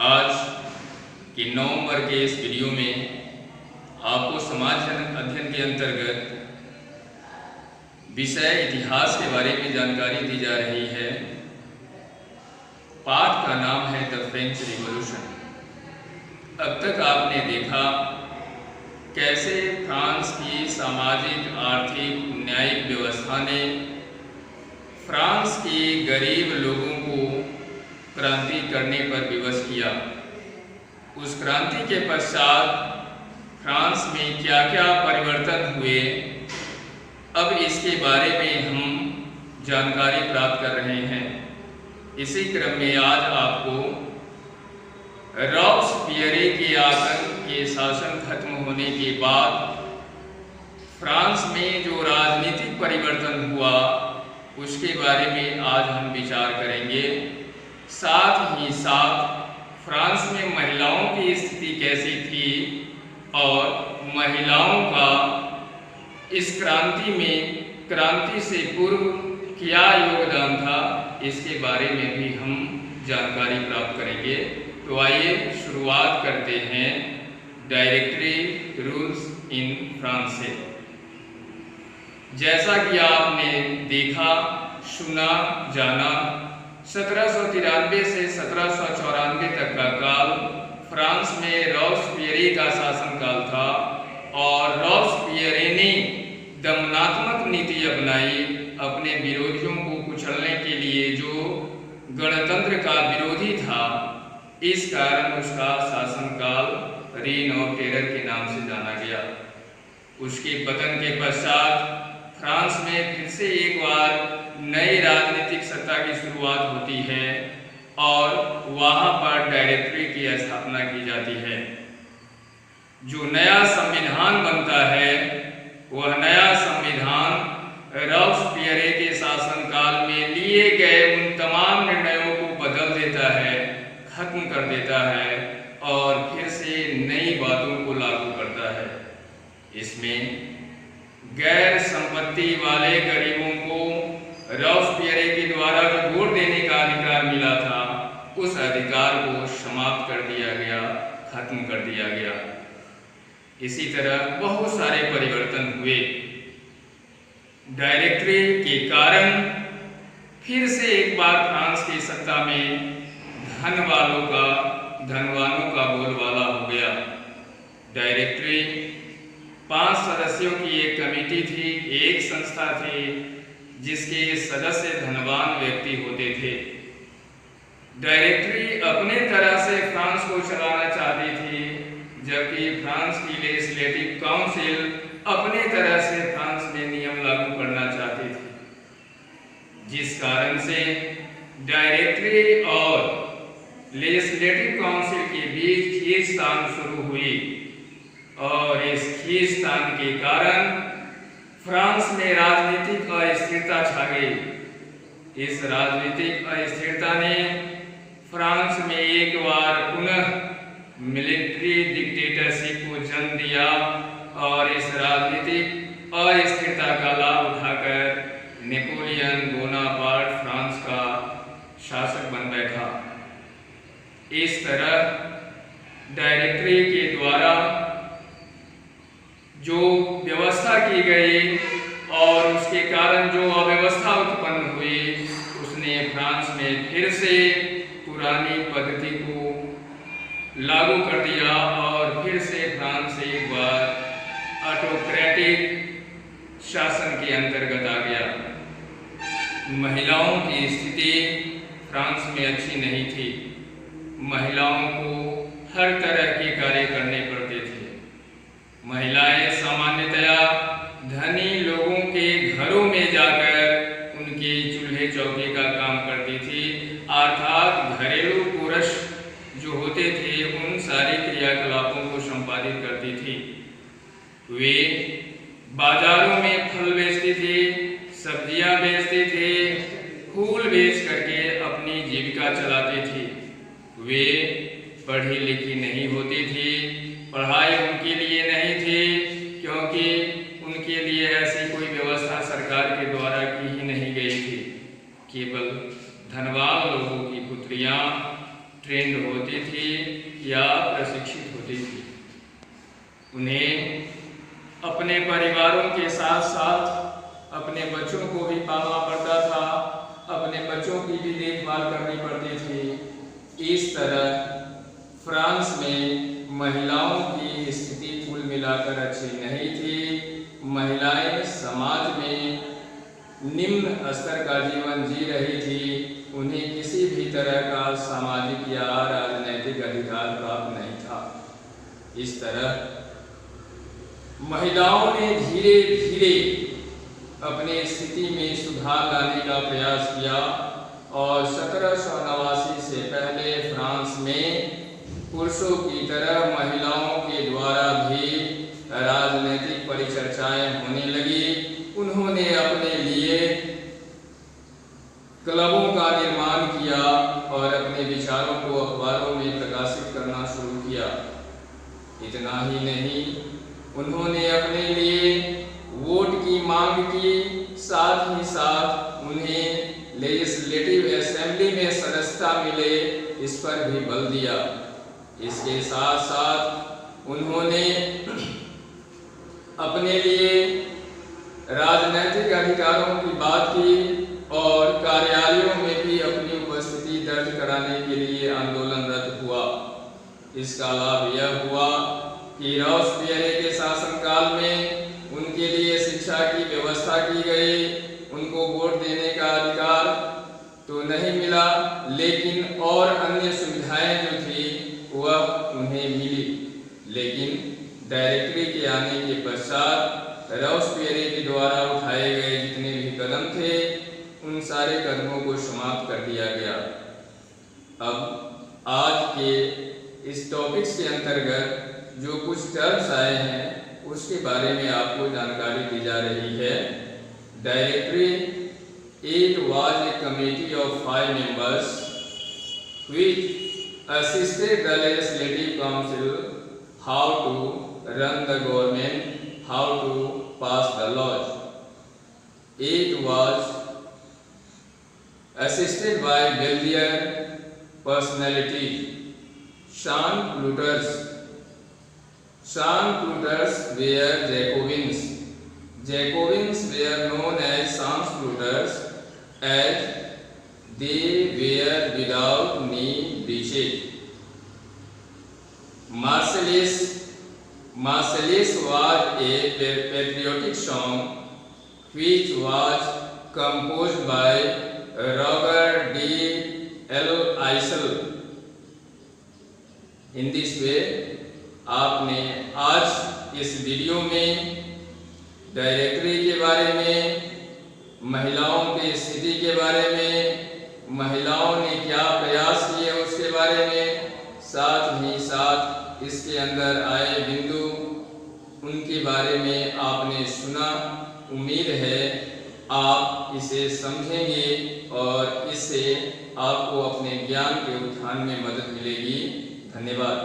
आज के नवंबर के इस वीडियो में आपको समाज अध्ययन के अंतर्गत विषय इतिहास के बारे में जानकारी दी जा रही है। पाठ का नाम है द फ्रेंच रिवॉल्यूशन। अब तक आपने देखा कैसे फ्रांस की सामाजिक, आर्थिक, न्यायिक व्यवस्था ने फ्रांस के गरीब लोगों को क्रांति करने पर विवश किया। उस क्रांति के पश्चात फ्रांस में क्या क्या परिवर्तन हुए, अब इसके बारे में हम जानकारी प्राप्त कर रहे हैं। इसी क्रम में आज आपको रॉब्सपियरे के आतंक के शासन खत्म होने के बाद फ्रांस में जो राजनीतिक परिवर्तन हुआ उसके बारे में आज हम विचार करेंगे। साथ ही साथ फ्रांस में महिलाओं की स्थिति कैसी थी और महिलाओं का इस क्रांति से पूर्व क्या योगदान था, इसके बारे में भी हम जानकारी प्राप्त करेंगे। तो आइए शुरुआत करते हैं डायरेक्टरी रूल्स इन फ्रांस से। जैसा कि आपने देखा, सुना, जाना, 1793 से 1794 तक का काल फ्रांस में रॉब्सपियरे का शासनकाल था और रॉब्सपियरे ने दमनात्मक नीति अपनाई। अपने विरोधियों को कुचलने के लिए जो गणतंत्र का विरोधी था, इस कारण उसका शासनकाल रेन ऑफ टेरर के नाम से जाना गया। उसके पतन के पश्चात फ्रांस में फिर से एक बार नई राजनीतिक सत्ता की शुरुआत होती है और वहां पर डायरेक्टरी की स्थापना की जाती है। जो नया संविधान बनता है वह नया संविधान रॉब्सपियरे के शासनकाल में लिए गए उन तमाम निर्णयों को बदल देता है, खत्म कर देता है और फिर से नई बातों को लागू करता है। इसमें गैर संपत्ति वाले गरीबों को रॉब्सपियरे के द्वारा जो वोट देने का अधिकार मिला था, उस अधिकार को समाप्त कर दिया गया, खत्म कर दिया गया। इसी तरह बहुत सारे परिवर्तन हुए। डायरेक्टरी के कारण फिर से एक बार फ्रांस की सत्ता में धनवानों का बोलबाला हो गया। डायरेक्टरी 5 सदस्यों की एक कमेटी थी, एक संस्था थी जिसके सदस्य धनवान व्यक्ति होते थे। डायरेक्टरी अपने तरह से फ्रांस को चलाना चाहती थी, जबकि फ्रांस की लेजिस्लेटिव काउंसिल अपने तरह से फ्रांस में नियम लागू करना चाहती थी, जिस कारण से डायरेक्टरी और लेजिस्लेटिव काउंसिल के बीच खींचतान शुरू हुई और इस खींचतान के कारण फ्रांस में राजनीतिक अस्थिरता छा गई। इस राजनीतिक अस्थिरता ने फ्रांस में एक बार पुनः मिलिट्री डिक्टेटरशिप को जन्म दिया और इस राजनीतिक अस्थिरता का लाभ उठाकर नेपोलियन बोनापार्ट फ्रांस का शासक बन बैठा। इस तरह डायरेक्टरी के द्वारा जो व्यवस्था की गई और उसके कारण जो अव्यवस्था उत्पन्न हुई, उसने फ्रांस में फिर से पुरानी पद्धति को लागू कर दिया और फिर से फ्रांस एक बार ऑटोक्रेटिक शासन के अंतर्गत आ गया। महिलाओं की स्थिति फ्रांस में अच्छी नहीं थी। महिलाओं को हर तरह के कार्य करने पड़ते थे। महिलाएं सामान्यतया धनी लोगों के घरों में जाकर उनके चूल्हे चौके का काम करती थी, अर्थात घरेलू पुरुष जो होते थे उन सारे क्रियाकलापों को संपादित करती थी। वे बाजारों में फल बेचती थी, सब्जियां बेचती थी, फूल बेच करके अपनी जीविका चलाती थी। वे पढ़ी लिखी नहीं होती थी, पढ़ाई उनके लिए नहीं थी, क्योंकि उनके लिए ऐसी कोई व्यवस्था सरकार के द्वारा की ही नहीं गई थी। केवल धनवान लोगों की पुत्रियां ट्रेंड होती थी या प्रशिक्षित होती थी। उन्हें अपने परिवारों के साथ साथ अपने बच्चों को भी पालना पड़ता था, अपने बच्चों की भी देखभाल करनी पड़ती थी। इस तरह फ्रांस में महिलाओं की स्थिति कुल मिलाकर अच्छी नहीं थी। महिलाएं समाज में निम्न स्तर का जीवन जी रही थी। उन्हें किसी भी तरह का सामाजिक या राजनैतिक अधिकार प्राप्त नहीं था। इस तरह महिलाओं ने धीरे धीरे अपनी स्थिति में सुधार लाने का प्रयास किया और 1789 से पहले फ्रांस में पुरुषों की तरह महिलाओं के द्वारा भी राजनीतिक परिचर्चाएं होने लगी। उन्होंने अपने लिए क्लबों का निर्माण किया और अपने विचारों को अखबारों में प्रकाशित करना शुरू किया। इतना ही नहीं, उन्होंने अपने लिए वोट की मांग की, साथ ही साथ उन्हें लेजिस्लेटिव असेंबली में सदस्यता मिले, इस पर भी बल दिया। इसके साथ साथ उन्होंने अपने लिए राजनैतिक अधिकारों की बात की और कार्यालयों में भी अपनी उपस्थिति दर्ज कराने के लिए आंदोलनरत हुआ। इसका लाभ यह हुआ कि रॉबेस्पियर के शासनकाल में उनके लिए शिक्षा की व्यवस्था की गई। उनको वोट देने का अधिकार तो नहीं मिला, लेकिन और अन्य सुविधाएं जो थी वह उन्हें मिली। लेकिन डायरेक्टरी के आने के पश्चात रॉबेस्पियर के द्वारा उठाए गए जितने भी कदम थे, उन सारे कदमों को समाप्त कर दिया गया। अब आज के इस टॉपिक्स के अंतर्गत जो कुछ टर्म्स आए हैं उसके बारे में आपको जानकारी दी जा रही है। Directory, it was a committee of 5 members which assisted the legislative council how to run the government, how to pass the laws. It was assisted by Belgian personalities. Jean Pluters were Jacobins. Jacobins were known as Jean Pluters as they were without knee breeches. Marseillaise was a patriotic song which was composed by Robert d'Isle. In this way, आपने आज इस video में directory के बारे में, महिलाओं की स्थिति के बारे में, महिलाओं ने क्या प्रयास किए उसके बारे में, साथ ही साथ इसके अंदर आए बिंदु उनके बारे में आपने सुना। उम्मीद है आप इसे समझेंगे और इससे आपको अपने ज्ञान के उत्थान में मदद मिलेगी। धन्यवाद।